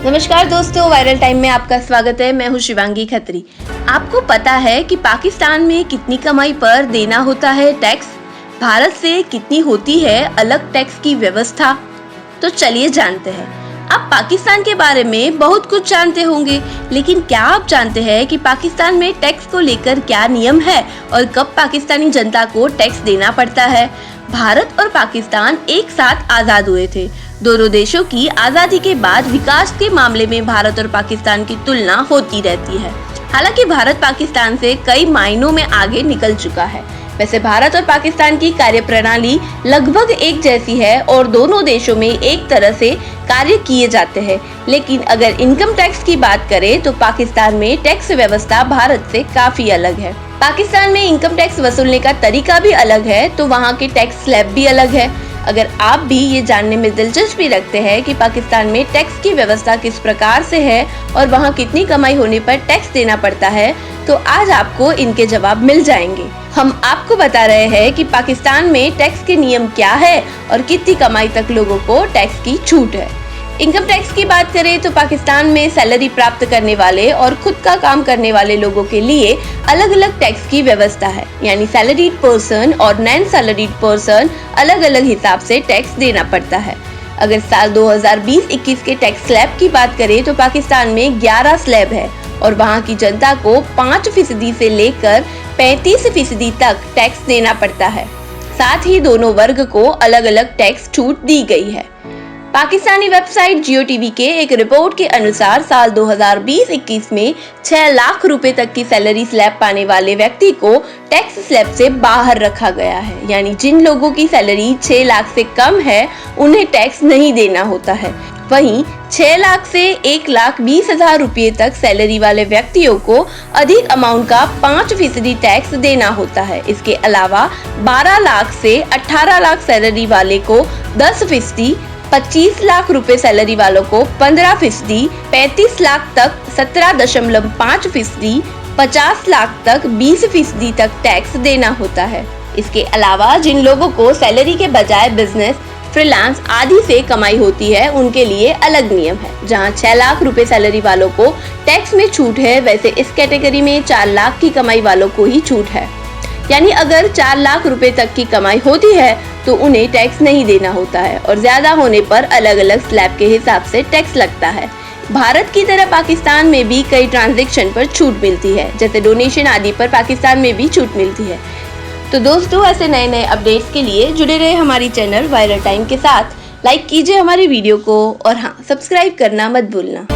नमस्कार दोस्तों, viral time में आपका स्वागत है। मैं हूँ शिवांगी खत्री। आपको पता है कि पाकिस्तान में कितनी कमाई पर देना होता है टैक्स? भारत से कितनी होती है अलग टैक्स की व्यवस्था? तो चलिए जानते हैं। आप पाकिस्तान के बारे में बहुत कुछ जानते होंगे, लेकिन क्या आप जानते हैं कि पाकिस्तान में टैक्स को लेकर क्या नियम है और कब पाकिस्तानी जनता को टैक्स देना पड़ता है? भारत और पाकिस्तान एक साथ आजाद हुए थे। दोनों देशों की आजादी के बाद विकास के मामले में भारत और पाकिस्तान की तुलना होती रहती है। हालांकि भारत पाकिस्तान से कई मायनों में आगे निकल चुका है। वैसे भारत और पाकिस्तान की कार्यप्रणाली लगभग एक जैसी है और दोनों देशों में एक तरह से कार्य किए जाते हैं, लेकिन अगर इनकम टैक्स की बात करें तो पाकिस्तान में टैक्स व्यवस्था भारत से काफी अलग है। पाकिस्तान में इनकम टैक्स वसूलने का तरीका भी अलग है, तो वहाँ के टैक्स स्लैब भी अलग है। अगर आप भी ये जानने में दिलचस्पी रखते हैं कि पाकिस्तान में टैक्स की व्यवस्था किस प्रकार से है और वहाँ कितनी कमाई होने पर टैक्स देना पड़ता है, तो आज आपको इनके जवाब मिल जाएंगे। हम आपको बता रहे हैं कि पाकिस्तान में टैक्स के नियम क्या है और कितनी कमाई तक लोगों को टैक्स की छूट है। इनकम टैक्स की बात करें तो पाकिस्तान में सैलरी प्राप्त करने वाले और खुद का काम करने वाले लोगों के लिए अलग अलग टैक्स की व्यवस्था है, यानी सैलरीड पर्सन और नॉन सैलरीड पर्सन अलग अलग हिसाब से टैक्स देना पड़ता है। अगर साल 2020-21 के टैक्स स्लैब की बात करें तो पाकिस्तान में 11 स्लैब है और वहाँ की जनता को 5% से लेकर 35% तक टैक्स देना पड़ता है। साथ ही दोनों वर्ग को अलग अलग टैक्स छूट दी गई है। पाकिस्तानी वेबसाइट जियो टीवी के एक रिपोर्ट के अनुसार साल 2020-21 में 6 लाख रुपए तक की सैलरी स्लैब पाने वाले व्यक्ति को टैक्स स्लैब से बाहर रखा गया है, यानी जिन लोगों की सैलरी 6 लाख से कम है उन्हें टैक्स नहीं देना होता है। वहीं 6 लाख से 1,20,000 रुपये तक सैलरी वाले व्यक्तियों को अधिक अमाउंट का 5% टैक्स देना होता है। इसके अलावा 12 लाख से 18 लाख सैलरी वाले को 10%, 25 लाख रुपए सैलरी वालों को 15%, 35 लाख तक 17.5%, 50 लाख तक 20% तक टैक्स देना होता है। इसके अलावा जिन लोगों को सैलरी के बजाय बिजनेस, फ्रीलांस आदि से कमाई होती है उनके लिए अलग नियम है। जहां 6 लाख रुपए सैलरी वालों को टैक्स में छूट है, वैसे इस कैटेगरी में 4 लाख की कमाई वालों को ही छूट है। यानी अगर 4 लाख रुपए तक की कमाई होती है तो उन्हें टैक्स नहीं देना होता है और ज्यादा होने पर अलग अलग स्लैब के हिसाब से टैक्स लगता है। भारत की तरह पाकिस्तान में भी कई ट्रांजैक्शन पर छूट मिलती है, जैसे डोनेशन आदि पर पाकिस्तान में भी छूट मिलती है। तो दोस्तों, ऐसे नए नए अपडेट्स के लिए जुड़े रहे हमारी चैनल वायरल टाइम के साथ। लाइक कीजिए हमारी वीडियो को और हाँ, सब्सक्राइब करना मत भूलना।